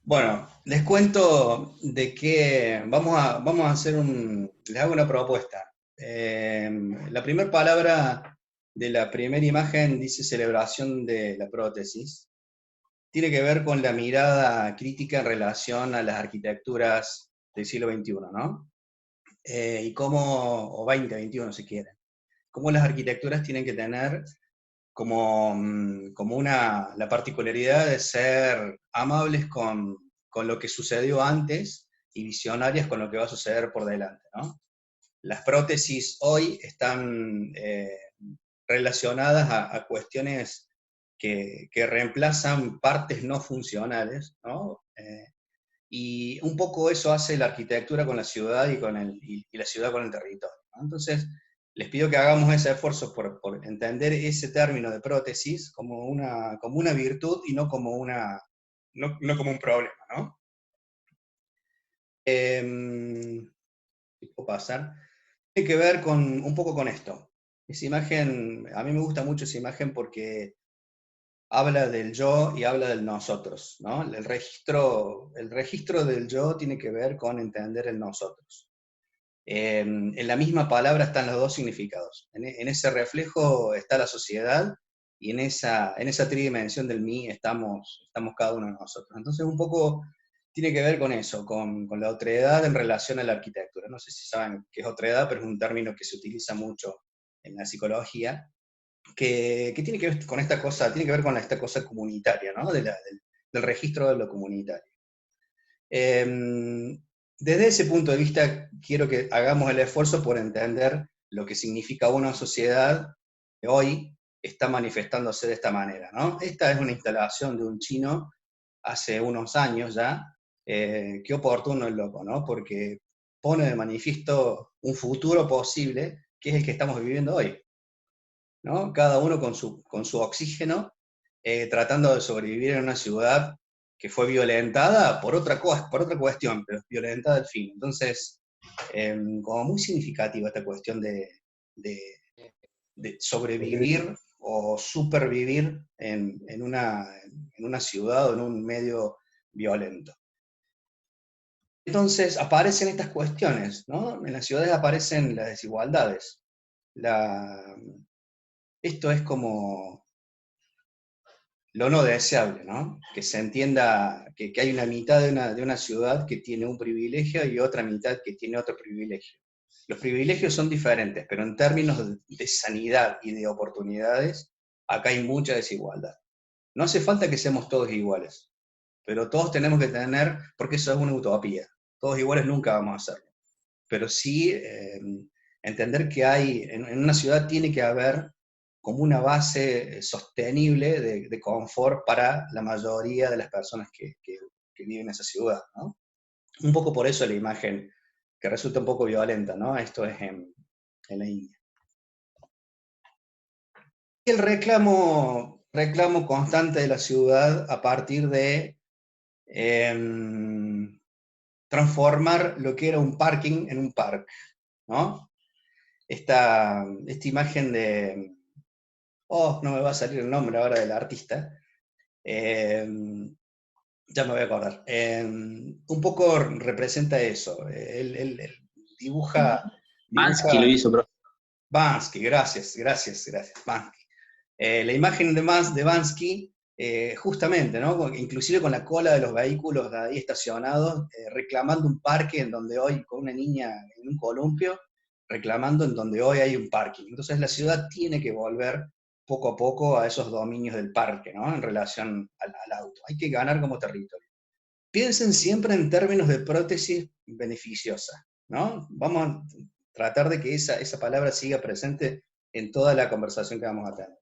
Bueno, les cuento de que vamos a hacer les hago una propuesta. La primera palabra de la primera imagen dice celebración de la prótesis. Tiene que ver con la mirada crítica en relación a las arquitecturas del siglo XXI, ¿no? Y cómo, o 2021 si quieren, cómo las arquitecturas tienen que tener como la particularidad de ser amables con lo que sucedió antes y visionarias con lo que va a suceder por delante, ¿no? Las prótesis hoy están relacionadas a cuestiones que reemplazan partes no funcionales, ¿no? Y un poco eso hace la arquitectura con la ciudad y la ciudad con el territorio, ¿no? Entonces, les pido que hagamos ese esfuerzo por entender ese término de prótesis como una virtud y no como, no como un problema, ¿no? ¿Puedo pasar? Tiene que ver un poco con esto. Esa imagen, a mí me gusta mucho esa imagen porque habla del yo y habla del nosotros, ¿no? El registro del yo tiene que ver con entender el nosotros. En la misma palabra están los dos significados. En ese reflejo está la sociedad y en esa tridimensión del mí estamos cada uno de nosotros. Entonces un poco tiene que ver con eso, con la otredad en relación a la arquitectura. No sé si saben qué es otredad, pero es un término que se utiliza mucho en la psicología, que tiene que ver con esta cosa, tiene que ver con esta cosa comunitaria, ¿no? Del registro de lo comunitario. Desde ese punto de vista, quiero que hagamos el esfuerzo por entender lo que significa una sociedad que hoy está manifestándose de esta manera, ¿no? Esta es una instalación de un chino hace unos años ya. Qué oportuno el loco, ¿no? Porque pone de manifiesto un futuro posible, que es el que estamos viviendo hoy, ¿no? Cada uno con su oxígeno, tratando de sobrevivir en una ciudad que fue violentada por otra cuestión, pero violentada al fin. Entonces, como muy significativa esta cuestión de, de sobrevivir o supervivir en una ciudad o en un medio violento. Entonces aparecen estas cuestiones, ¿no? En las ciudades aparecen las desigualdades. La, Esto es como lo no deseable, ¿no? Que se entienda que hay una mitad de una ciudad que tiene un privilegio y otra mitad que tiene otro privilegio. Los privilegios son diferentes, pero en términos de sanidad y de oportunidades, acá hay mucha desigualdad. No hace falta que seamos todos iguales, pero todos tenemos que tener, porque eso es una utopía, todos iguales nunca vamos a hacerlo, pero sí entender que en una ciudad tiene que haber como una base sostenible de confort para la mayoría de las personas que viven en esa ciudad, ¿no? Un poco por eso la imagen que resulta un poco violenta, ¿no? Esto es en la India. Y el reclamo constante de la ciudad a partir de eh, transformar lo que era un parking en un parque, ¿no? Esta imagen de, oh, no me va a salir el nombre ahora del artista, eh, ya me voy a acordar. Un poco representa eso. Él Bansky lo dibuja hizo, pero Bansky, gracias, Bansky. La imagen de Bansky, justamente, ¿no? Inclusive con la cola de los vehículos ahí estacionados, reclamando un parque en donde hoy, con una niña en un columpio, reclamando en donde hoy hay un parking. Entonces la ciudad tiene que volver poco a poco a esos dominios del parque, ¿no? En relación al auto. Hay que ganar como territorio. Piensen siempre en términos de prótesis beneficiosa, ¿no? Vamos a tratar de que esa palabra siga presente en toda la conversación que vamos a tener.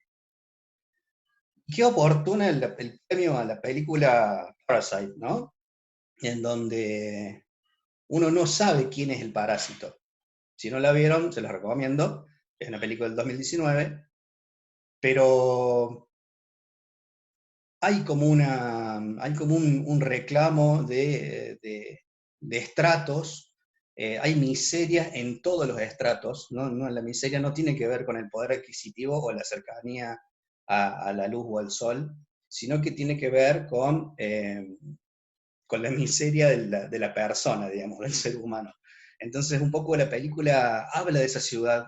Qué oportuna el premio a la película Parasite, ¿no? En donde uno no sabe quién es el parásito. Si no la vieron, se los recomiendo. Es una película del 2019, pero hay como un reclamo de estratos. Hay miseria en todos los estratos, ¿no? La miseria no tiene que ver con el poder adquisitivo o la cercanía a la luz o al sol, sino que tiene que ver con la miseria de la persona, digamos, del ser humano. Entonces, un poco la película habla de esa ciudad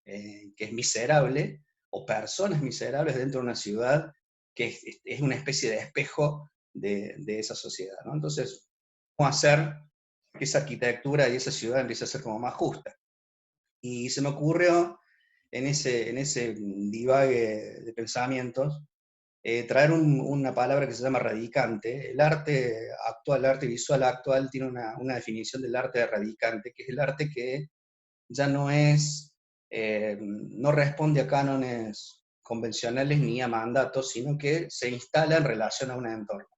que es miserable, o personas miserables dentro de una ciudad que es una especie de espejo de esa sociedad, ¿no? Entonces, ¿cómo hacer que esa arquitectura y esa ciudad empiece a ser como más justa? Y se me ocurrió en ese divague de pensamientos, traer una palabra que se llama radicante. El arte actual, el arte visual actual, tiene una definición del arte de radicante, que es el arte que ya no es, no responde a cánones convencionales ni a mandatos, sino que se instala en relación a un entorno.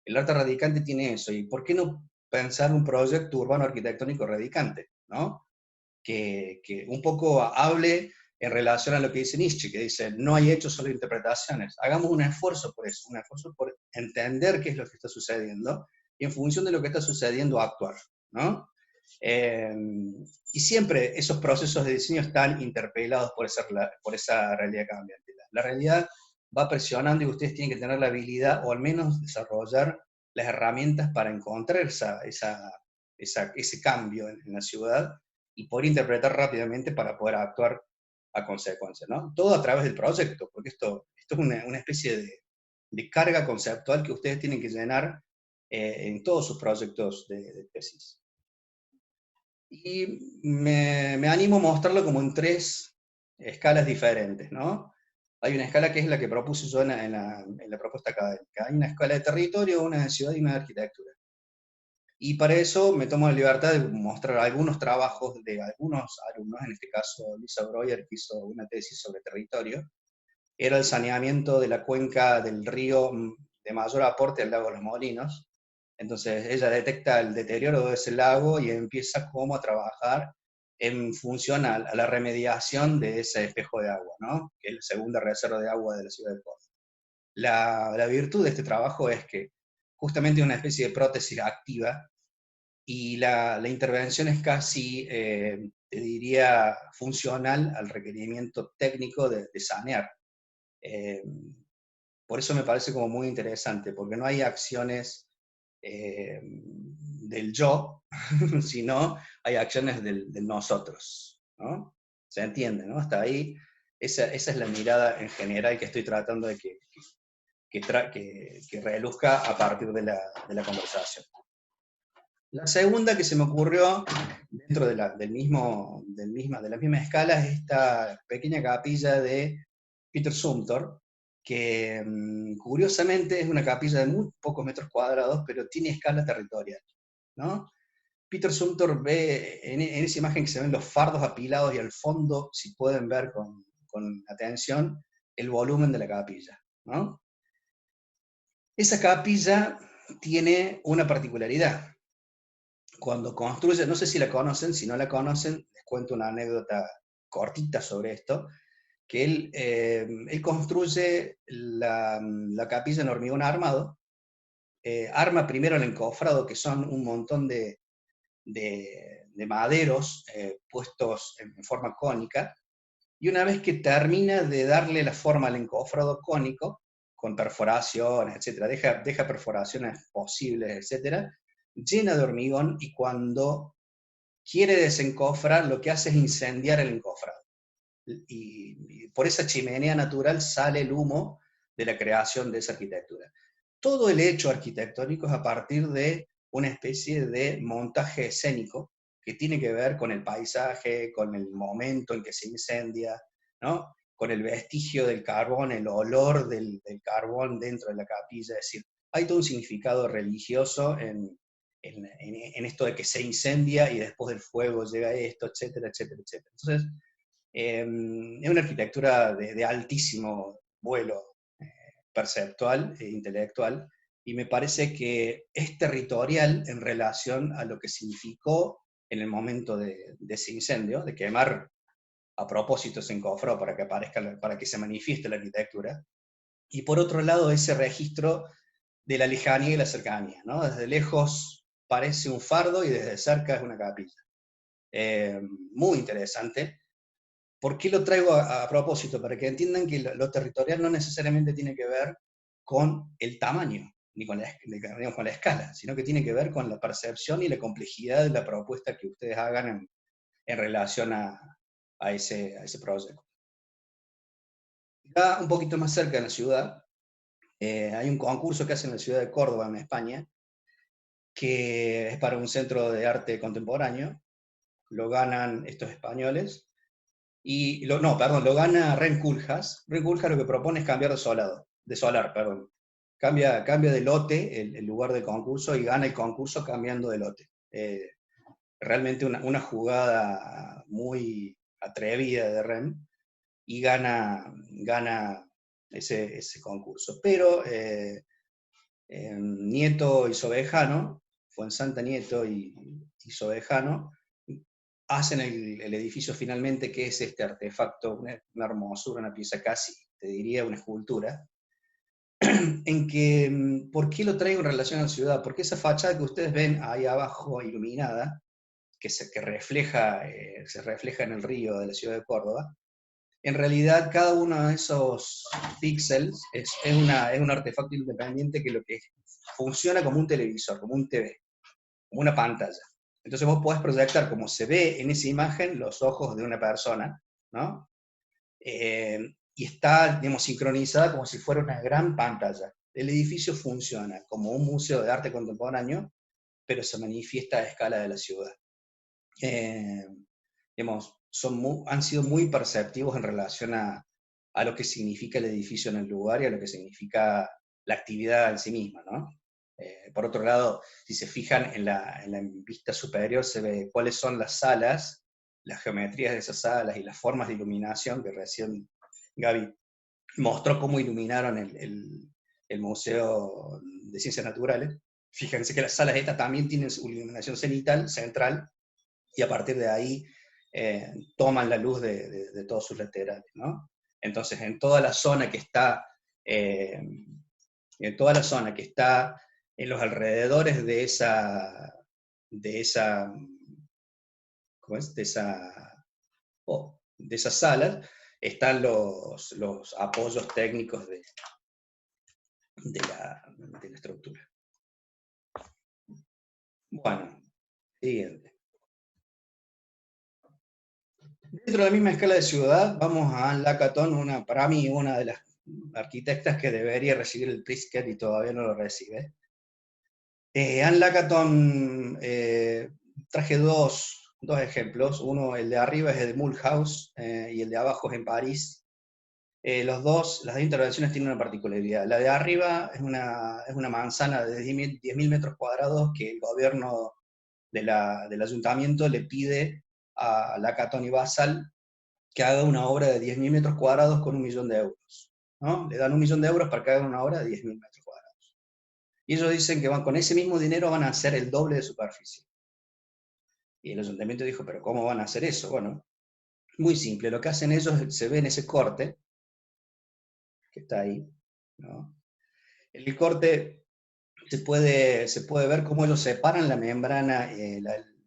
El arte radicante tiene eso, y ¿por qué no pensar un proyecto urbano arquitectónico radicante, ¿no? Que un poco hable en relación a lo que dice Nietzsche, que dice, no hay hechos, solo interpretaciones. Hagamos un esfuerzo por eso, un esfuerzo por entender qué es lo que está sucediendo, y en función de lo que está sucediendo actuar, ¿no? Eh, y siempre esos procesos de diseño están interpelados por esa realidad cambiante. La realidad va presionando y ustedes tienen que tener la habilidad, o al menos desarrollar las herramientas para encontrar ese cambio en la ciudad, y poder interpretar rápidamente para poder actuar a consecuencia, ¿no? Todo a través del proyecto, porque esto es una especie de carga conceptual que ustedes tienen que llenar en todos sus proyectos de tesis. Y me animo a mostrarlo como en 3 escalas diferentes, ¿no? Hay una escala que es la que propuse yo en la propuesta académica. Hay una escala de territorio, una de ciudad y una de arquitectura. Y para eso me tomo la libertad de mostrar algunos trabajos de algunos alumnos, en este caso Lisa Breuer, que hizo una tesis sobre territorio. Era el saneamiento de la cuenca del río de mayor aporte al lago de los Molinos. Entonces ella detecta el deterioro de ese lago y empieza como a trabajar en función a la remediación de ese espejo de agua, ¿no? Que es la segunda reserva de agua de la ciudad de Córdoba. La virtud de este trabajo es que justamente es una especie de prótesis activa, y la intervención es casi, te diría, funcional al requerimiento técnico de sanear. Eh, por eso me parece como muy interesante, porque no hay acciones del yo, sino hay acciones del nosotros, ¿no? ¿Se entiende, no? Hasta ahí, esa es la mirada en general que estoy tratando de que reluzca a partir de la conversación. La segunda que se me ocurrió dentro de la misma escala es esta pequeña capilla de Peter Zumthor, que curiosamente es una capilla de muy pocos metros cuadrados, pero tiene escala territorial, ¿no? Peter Zumthor ve en esa imagen que se ven los fardos apilados, y al fondo, si pueden ver con atención, el volumen de la capilla, ¿no? Esa capilla tiene una particularidad. Cuando construye, no sé si la conocen, si no la conocen, les cuento una anécdota cortita sobre esto, que él construye la capilla en hormigón armado, arma primero el encofrado, que son un montón de maderos puestos en forma cónica, y una vez que termina de darle la forma al encofrado cónico, con perforaciones, etcétera, deja perforaciones posibles, etcétera, llena de hormigón, y cuando quiere desencofrar, lo que hace es incendiar el encofrado. Y por esa chimenea natural sale el humo de la creación de esa arquitectura. Todo el hecho arquitectónico es a partir de una especie de montaje escénico que tiene que ver con el paisaje, con el momento en que se incendia, ¿no? Con el vestigio del carbón, el olor del carbón dentro de la capilla. Es decir, hay todo un significado religioso en esto de que se incendia y después del fuego llega esto, etcétera, etcétera, etcétera. Entonces, es una arquitectura de altísimo vuelo perceptual e intelectual, y me parece que es territorial en relación a lo que significó en el momento de ese incendio, de quemar a propósito ese encofrado para que aparezca, para que se manifieste la arquitectura. Y por otro lado, ese registro de la lejanía y la cercanía, ¿no? Desde lejos parece un fardo y desde cerca es una capilla. Muy interesante. ¿Por qué lo traigo a propósito? Para que entiendan que lo territorial no necesariamente tiene que ver con el tamaño ni con digamos, con la escala, sino que tiene que ver con la percepción y la complejidad de la propuesta que ustedes hagan en relación a ese proyecto. Ya un poquito más cerca de la ciudad, hay un concurso que hacen en la ciudad de Córdoba, en España, que es para un centro de arte contemporáneo. Lo ganan estos españoles, lo gana Ren Koolhaas. Ren Koolhaas lo que propone es cambiar de solar, perdón. Cambia de lote el lugar del concurso y gana el concurso cambiando de lote. Realmente una jugada muy atrevida de Ren, y gana ese concurso. Pero Nieto y Sovejano, Fuensanta Nieto y Sovejano, hacen el edificio finalmente, que es este artefacto, una hermosura, una pieza casi, te diría, una escultura, en que, ¿por qué lo traigo en relación a la ciudad? Porque esa fachada que ustedes ven ahí abajo iluminada, que se refleja en el río de la ciudad de Córdoba, en realidad cada uno de esos píxeles es un artefacto independiente que funciona como un televisor, como un TV, como una pantalla. Entonces vos podés proyectar, como se ve en esa imagen, los ojos de una persona, ¿no? Y está, digamos, sincronizada como si fuera una gran pantalla. El edificio funciona como un museo de arte contemporáneo, pero se manifiesta a escala de la ciudad. Digamos, han sido muy perceptivos en relación a lo que significa el edificio en el lugar y a lo que significa la actividad en sí misma, ¿no? Por otro lado, si se fijan en la vista superior, se ve cuáles son las salas, las geometrías de esas salas y las formas de iluminación, que recién Gaby mostró cómo iluminaron el Museo de Ciencias Naturales. Fíjense que las salas estas también tienen su iluminación cenital, central, y a partir de ahí toman la luz de todos sus laterales, ¿no? Entonces, en toda la zona que está en los alrededores de esa, ¿cómo es? De esas salas, están los apoyos técnicos de la estructura. Bueno, siguiente. Dentro de la misma escala de ciudad, vamos a Anne Lacaton, para mí una de las arquitectas que debería recibir el Pritzker y todavía no lo recibe. Anne Lacaton, traje dos ejemplos. Uno, el de arriba, es el de Mulhouse, y el de abajo es en París. Las dos intervenciones tienen una particularidad. La de arriba es una manzana de 10.000 metros cuadrados que el gobierno del ayuntamiento le pide a Lacaton y Basal que haga una obra de 10.000 metros cuadrados con 1 millón de euros, ¿no? Le dan 1 millón de euros para que hagan una obra de 10.000 metros cuadrados. Y ellos dicen que con ese mismo dinero van a hacer el doble de superficie. Y el ayuntamiento dijo, ¿pero cómo van a hacer eso? Bueno, muy simple. Lo que hacen ellos, se ve en ese corte, que está ahí, ¿no? En el corte se puede ver cómo ellos separan la membrana,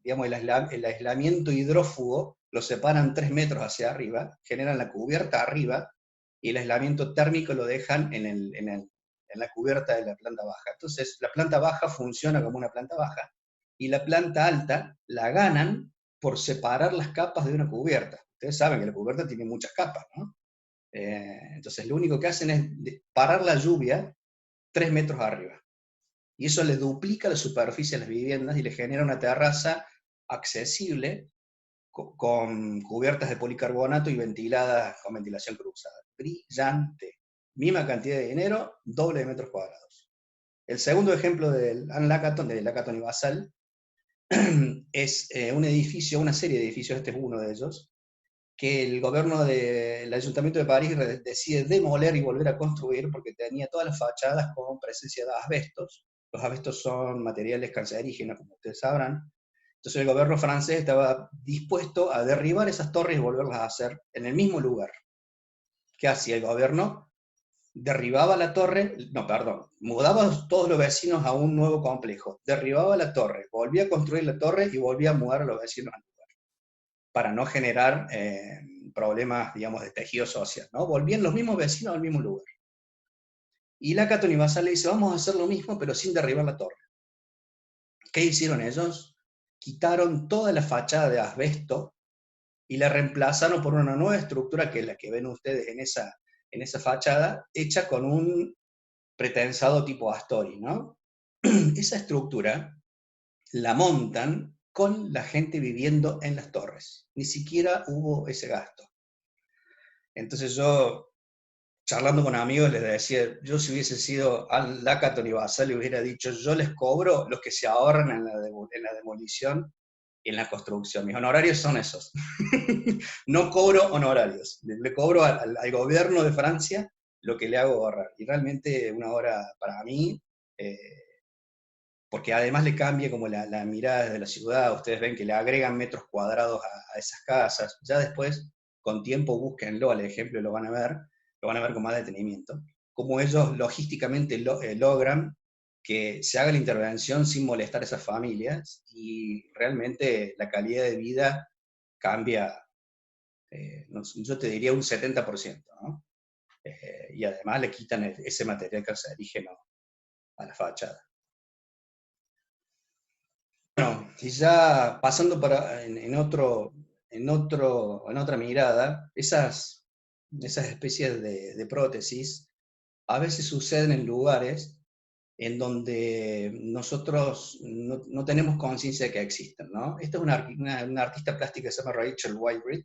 digamos, el aislamiento hidrófugo, lo separan 3 metros hacia arriba, generan la cubierta arriba, y el aislamiento térmico lo dejan en la cubierta de la planta baja. Entonces, la planta baja funciona como una planta baja, y la planta alta la ganan por separar las capas de una cubierta. Ustedes saben que la cubierta tiene muchas capas, ¿no? Entonces, lo único que hacen es parar la lluvia 3 metros arriba. Y eso le duplica la superficie a las viviendas y le genera una terraza accesible con cubiertas de policarbonato y ventiladas con ventilación cruzada. Brillante. Misma cantidad de dinero, doble de metros cuadrados. El segundo ejemplo de Lacaton y Basal, es un edificio, una serie de edificios, este es uno de ellos, que el gobierno del Ayuntamiento de París decide demoler y volver a construir porque tenía todas las fachadas con presencia de asbestos. Los asbestos son materiales cancerígenos, como ustedes sabrán. Entonces el gobierno francés estaba dispuesto a derribar esas torres y volverlas a hacer en el mismo lugar. ¿Qué hacía el gobierno? Derribaba la torre, mudaba a todos los vecinos a un nuevo complejo, derribaba la torre, volvía a construir la torre y volvía a mudar a los vecinos al lugar, para no generar problemas, digamos, de tejido social, ¿no? Volvían los mismos vecinos al mismo lugar. Y la Cato Universal le dice, vamos a hacer lo mismo, pero sin derribar la torre. ¿Qué hicieron ellos? Quitaron toda la fachada de asbesto y la reemplazaron por una nueva estructura, que es la que ven ustedes en esa fachada, hecha con un pretensado tipo Astori, ¿no? Esa estructura la montan con la gente viviendo en las torres. Ni siquiera hubo ese gasto. Entonces yo, charlando con amigos, les decía, yo si hubiese sido al Lacaton y Basal, le hubiera dicho, yo les cobro los que se ahorran en la demolición y en la construcción. Mis honorarios son esos. No cobro honorarios. Le cobro al gobierno de Francia lo que le hago ahorrar. Y realmente una hora para mí, eh, porque además le cambia como la mirada de la ciudad. Ustedes ven que le agregan metros cuadrados a esas casas. Ya después, con tiempo, búsquenlo al ejemplo y lo van a ver con más detenimiento. Cómo ellos logísticamente logran que se haga la intervención sin molestar a esas familias, y realmente la calidad de vida cambia, yo te diría un 70%, ¿no? Y además le quitan ese material cancerígeno a la fachada. Bueno, y ya pasando en otra mirada, esas especies de prótesis a veces suceden en lugares en donde nosotros no tenemos conciencia de que existen, ¿no? Esta es una artista plástica que se llama Rachel Whiteread,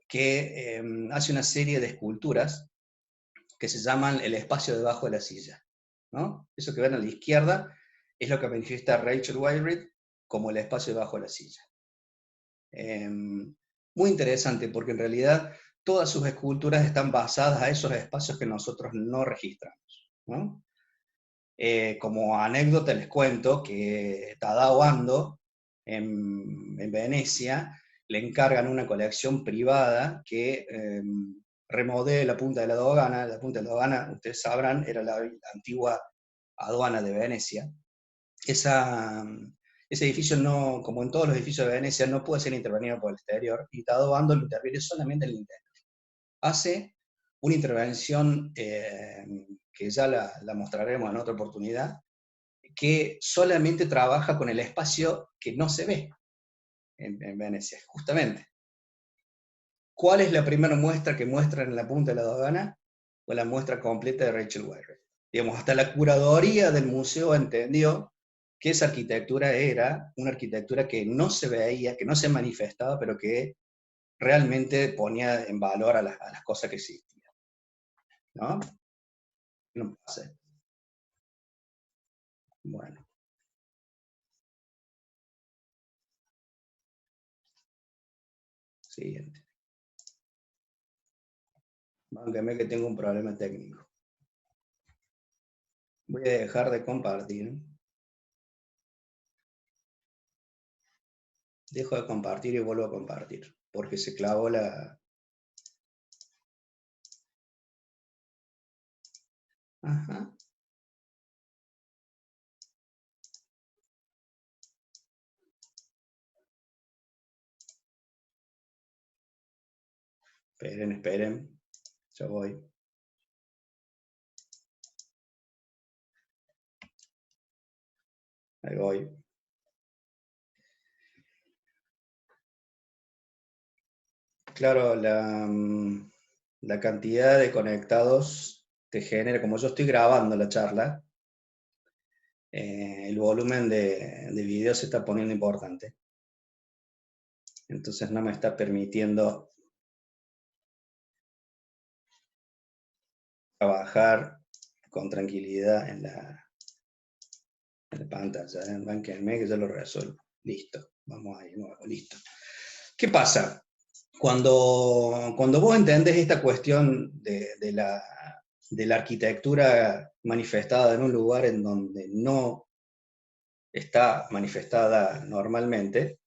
que hace una serie de esculturas que se llaman el espacio debajo de la silla, ¿no? Eso que ven a la izquierda es lo que manifiesta Rachel Whiteread como el espacio debajo de la silla. Muy interesante, porque en realidad todas sus esculturas están basadas a esos espacios que nosotros no registramos, ¿no? Como anécdota les cuento que Tadao Ando, en Venecia, le encargan una colección privada que remodele la Punta de la Dogana. La Punta de la Dogana, ustedes sabrán, era la antigua aduana de Venecia. Ese edificio, no, como en todos los edificios de Venecia, no puede ser intervenido por el exterior, y Tadao Ando lo interviene solamente en el interior. Hace una intervención que ya la mostraremos en otra oportunidad, que solamente trabaja con el espacio que no se ve en Venecia, justamente. ¿Cuál es la primera muestra que muestran en la Punta de la Dogana? Pues la muestra completa de Rachel Whiteread. Digamos, hasta la curaduría del museo entendió que esa arquitectura era una arquitectura que no se veía, que no se manifestaba, pero que realmente ponía en valor a las cosas que existían, ¿no? No pasa. Bueno, siguiente. Báncame que tengo un problema técnico. Voy a dejar de compartir. Dejo de compartir y vuelvo a compartir, porque se clavó la... Ajá. Esperen, esperen. Ya voy. Ahí voy. Claro, la cantidad de conectados te genera, como yo estoy grabando la charla, el volumen de video se está poniendo importante. Entonces no me está permitiendo trabajar con tranquilidad en la pantalla. Bánquenme que yo lo resuelvo. Listo. Vamos ahí, nuevo, listo. ¿Qué pasa? Cuando vos entendés esta cuestión de la arquitectura manifestada en un lugar en donde no está manifestada normalmente,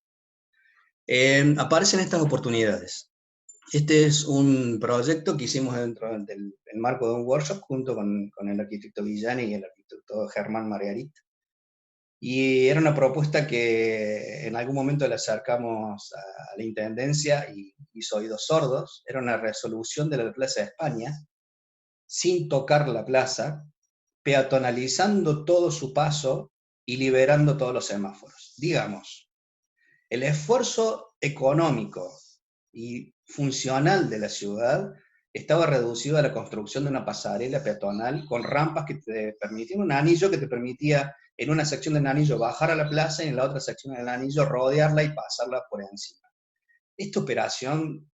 aparecen estas oportunidades. Este es un proyecto que hicimos dentro del marco de un workshop junto con el arquitecto Villani y el arquitecto Germán Margarit. Y era una propuesta que en algún momento le acercamos a la Intendencia y hizo oídos sordos. Era una resolución de la Plaza de España, sin tocar la plaza, peatonalizando todo su paso y liberando todos los semáforos. Digamos, el esfuerzo económico y funcional de la ciudad estaba reducido a la construcción de una pasarela peatonal con rampas que te permitían un anillo que te permitía en una sección del anillo bajar a la plaza y en la otra sección del anillo rodearla y pasarla por encima. Esta operación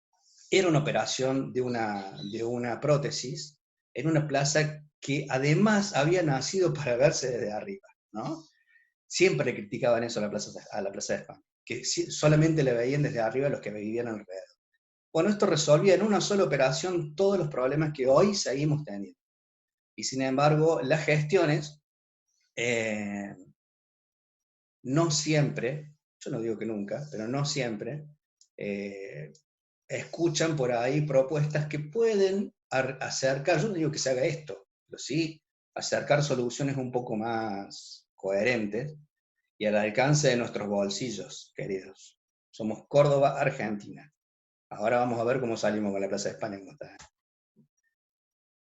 era una operación de una prótesis en una plaza que además había nacido para verse desde arriba, ¿no? Siempre le criticaban eso a la Plaza de España, que solamente le veían desde arriba a los que vivían alrededor. Bueno, esto resolvía en una sola operación todos los problemas que hoy seguimos teniendo. Y sin embargo, las gestiones eh, no siempre, yo no digo que nunca, pero no siempre, eh, escuchan por ahí propuestas que pueden acercar, yo no digo que se haga esto, pero sí acercar soluciones un poco más coherentes y al alcance de nuestros bolsillos, queridos. Somos Córdoba, Argentina. Ahora vamos a ver cómo salimos con la Plaza de España.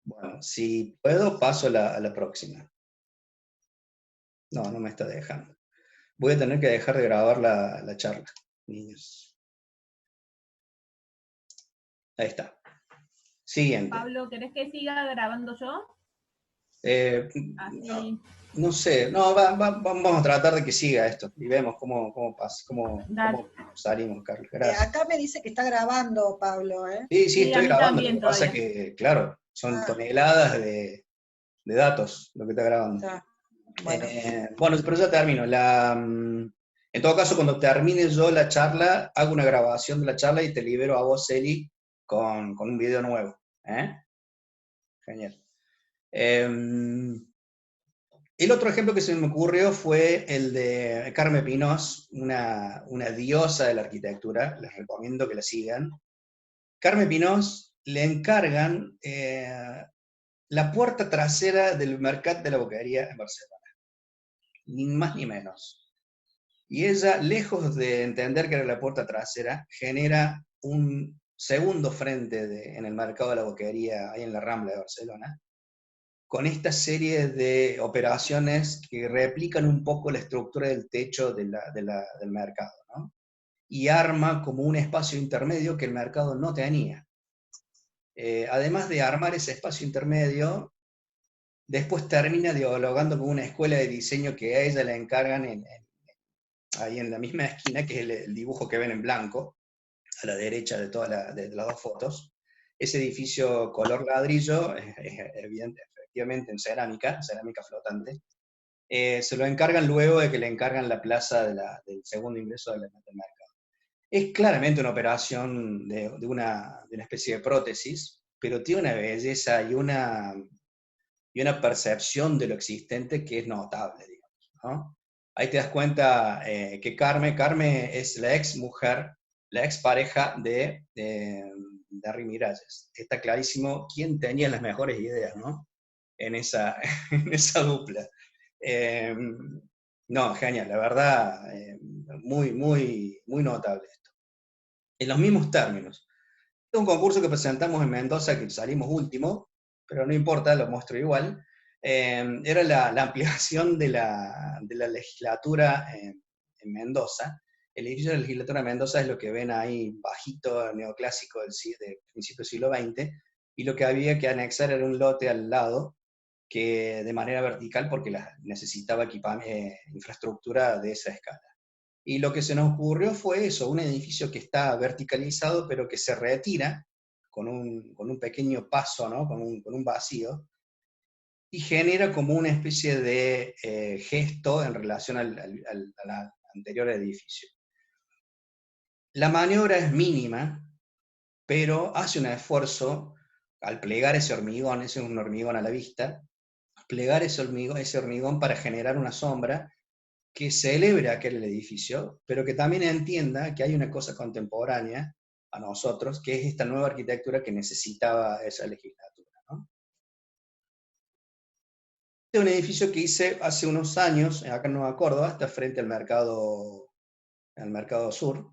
Bueno, si puedo, paso a la próxima. No, no me está dejando. Voy a tener que dejar de grabar la charla, niños. Ahí está. Siguiente. Pablo, ¿querés que siga grabando yo? No, Así. no sé, no, vamos a tratar de que siga esto y vemos cómo pasa, Dale. cómo salimos, Carlos. Acá Gracias. me dice que está grabando, Pablo, ¿eh? Sí, sí, Sí, a estoy mí grabando. Lo que también pasa es todavía. que, claro, son Ah, toneladas de datos lo que está grabando. ya. Bueno, Bueno, pero ya termino. En todo caso, cuando termine yo la charla, hago una grabación de la charla y te libero a vos, Eli, con un video nuevo. ¿Eh? Genial. El otro ejemplo que se me ocurrió fue el de Carmen Pinós, una diosa de la arquitectura, les recomiendo que la sigan. Carmen Pinós le encargan la puerta trasera del Mercat de la Boquería en Barcelona, ni más ni menos. Y ella, lejos de entender que era la puerta trasera, genera un segundo frente en el mercado de la Boquería, ahí en la Rambla de Barcelona, con esta serie de operaciones que replican un poco la estructura del techo del mercado, ¿no? Y arma como un espacio intermedio que el mercado no tenía. Además de armar ese espacio intermedio, después termina dialogando con una escuela de diseño que a ella le encargan ahí en la misma esquina, que es el dibujo que ven en blanco, a la derecha de las dos fotos. Ese edificio color ladrillo, efectivamente en cerámica flotante, se lo encargan luego de que le encargan la plaza del segundo ingreso del mercado. Es claramente una operación de una especie de prótesis, pero tiene una belleza y una percepción de lo existente que es notable, digamos, ¿no? Ahí te das cuenta que Carmen es la ex mujer, la ex pareja de Harry Miralles. Está clarísimo quién tenía las mejores ideas, ¿no? En esa, en esa dupla. Eh, no, genial, la verdad, muy notable esto. En los mismos términos. Es un concurso que presentamos en Mendoza, que salimos último, pero no importa, lo muestro igual. Era la ampliación de la legislatura en Mendoza. El edificio de la legislatura de Mendoza es lo que ven ahí bajito, neoclásico de principio del siglo XX, y lo que había que anexar era un lote al lado, que de manera vertical, porque necesitaba infraestructura de esa escala. Y lo que se nos ocurrió fue eso, un edificio que está verticalizado, pero que se retira con un pequeño paso, ¿no? Con un vacío, y genera como una especie de gesto en relación al anterior edificio. La maniobra es mínima, pero hace un esfuerzo al plegar ese es un hormigón a la vista, plegar ese hormigón para generar una sombra que celebre aquel edificio, pero que también entienda que hay una cosa contemporánea a nosotros, que es esta nueva arquitectura que necesitaba esa legislatura, ¿no? Este es un edificio que hice hace unos años, acá en Nueva Córdoba, está frente al mercado sur.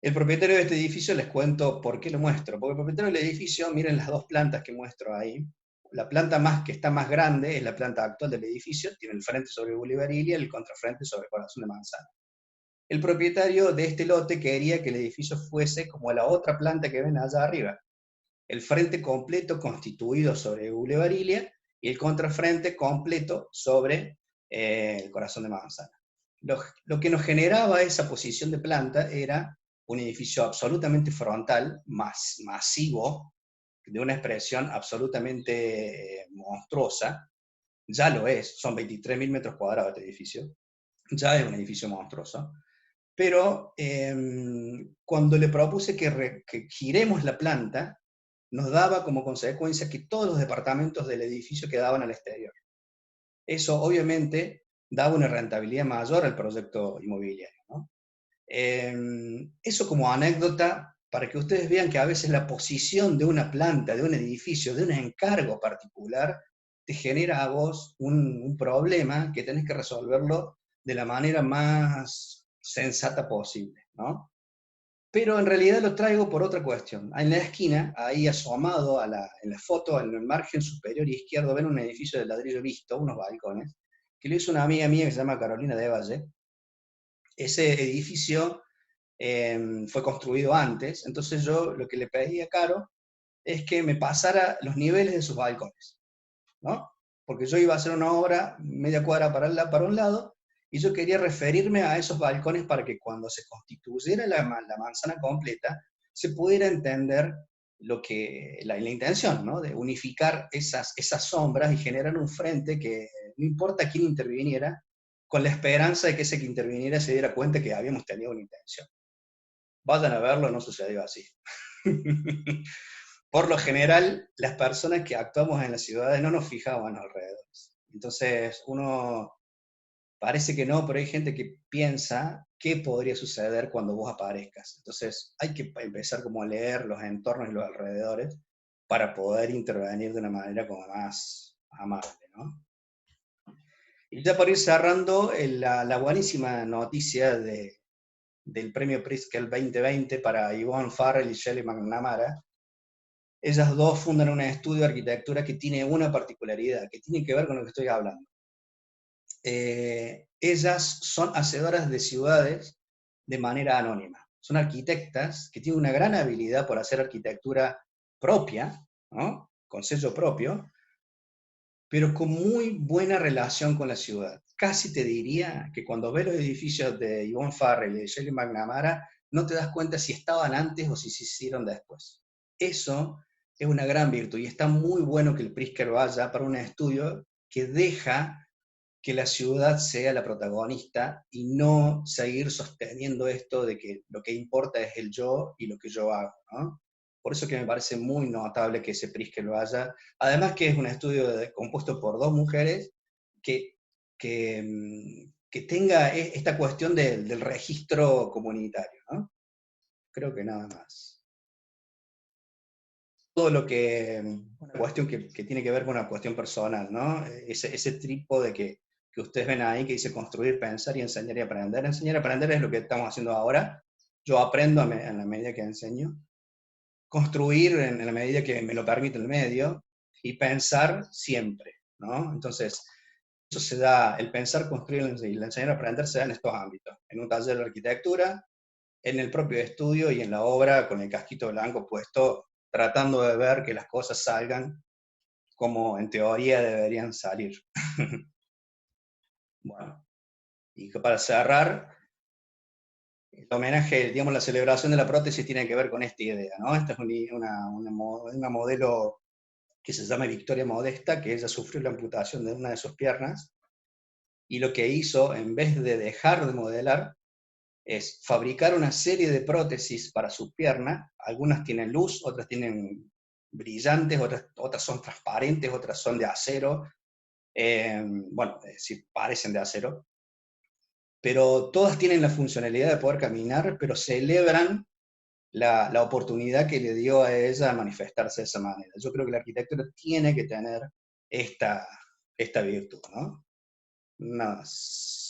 El propietario de este edificio, les cuento por qué lo muestro, porque el propietario del edificio, miren las dos plantas que muestro ahí, la planta que está más grande es la planta actual del edificio, tiene el frente sobre Bolívar Ilia y el contrafrente sobre Corazón de Manzana. El propietario de este lote quería que el edificio fuese como la otra planta que ven allá arriba. El frente completo constituido sobre Boulevard Ilia y el contrafrente completo sobre el Corazón de Manzana. Lo que nos generaba esa posición de planta era un edificio absolutamente frontal, masivo, de una expresión absolutamente monstruosa. Ya lo es, son 23.000 metros cuadrados este edificio, ya es un edificio monstruoso. Pero cuando le propuse que giremos la planta, nos daba como consecuencia que todos los departamentos del edificio quedaban al exterior. Eso obviamente daba una rentabilidad mayor al proyecto inmobiliario, ¿no? Eso como anécdota para que ustedes vean que a veces la posición de una planta, de un edificio, de un encargo particular, te genera a vos un problema que tenés que resolverlo de la manera más sensata posible, ¿no? Pero en realidad lo traigo por otra cuestión. En la esquina, ahí asomado en la foto, en el margen superior izquierdo, ven un edificio de ladrillo visto, unos balcones, que lo hizo una amiga mía que se llama Carolina de Valle. Ese edificio fue construido antes, entonces yo lo que le pedí a Caro es que me pasara los niveles de sus balcones, ¿no? Porque yo iba a hacer una obra media cuadra para un lado, y yo quería referirme a esos balcones para que cuando se constituyera la manzana completa, se pudiera entender la intención, ¿no? De unificar esas sombras y generar un frente que no importa quién interviniera, con la esperanza de que ese que interviniera se diera cuenta que habíamos tenido una intención. Vayan a verlo, no sucedió así. Por lo general, las personas que actuamos en las ciudades no nos fijamos en los alrededores. Entonces, uno parece que no, pero hay gente que piensa qué podría suceder cuando vos aparezcas. Entonces, hay que empezar como a leer los entornos y los alrededores para poder intervenir de una manera como más amable, ¿no? Y ya por ir cerrando, la buenísima noticia del premio Pritzker 2020 para Yvonne Farrell y Shelley McNamara. Ellas dos fundan un estudio de arquitectura que tiene una particularidad, que tiene que ver con lo que estoy hablando. Ellas son hacedoras de ciudades de manera anónima. Son arquitectas que tienen una gran habilidad por hacer arquitectura propia, ¿no? Con sello propio, pero con muy buena relación con la ciudad. Casi te diría que cuando ves los edificios de Yvonne Farrell y de Shelley McNamara, no te das cuenta si estaban antes o si se hicieron después. Eso es una gran virtud, y está muy bueno que el Pritzker vaya para un estudio que deja que la ciudad sea la protagonista y no seguir sosteniendo esto de que lo que importa es el yo y lo que yo hago, ¿no? Por eso que me parece muy notable que ese Pritzker lo haya. Además que es un estudio compuesto por dos mujeres que, que tenga esta cuestión del registro comunitario, ¿no? Creo que nada más. Todo lo que, una cuestión que tiene que ver con una cuestión personal, ¿no? Ese trípode que ustedes ven ahí, que dice construir, pensar y enseñar y aprender. Enseñar y aprender es lo que estamos haciendo ahora. Yo aprendo en la medida que enseño. Construir en la medida que me lo permite el medio. Y pensar siempre, ¿no? Entonces, eso se da, el pensar, construir y el enseñar y aprender se da en estos ámbitos. En un taller de arquitectura, en el propio estudio y en la obra con el casquito blanco puesto, tratando de ver que las cosas salgan como en teoría deberían salir. Bueno, y para cerrar, el homenaje, digamos, la celebración de la prótesis tiene que ver con esta idea, ¿no? Esta es una modelo que se llama Victoria Modesta, que ella sufrió la amputación de una de sus piernas, y lo que hizo, en vez de dejar de modelar, es fabricar una serie de prótesis para su pierna. Algunas tienen luz, otras tienen brillantes, otras son transparentes, otras son de acero. Bueno, sí, parecen de acero. Pero todas tienen la funcionalidad de poder caminar, pero celebran la oportunidad que le dio a ella a manifestarse de esa manera. Yo creo que la arquitectura tiene que tener esta virtud, ¿no? Nada más.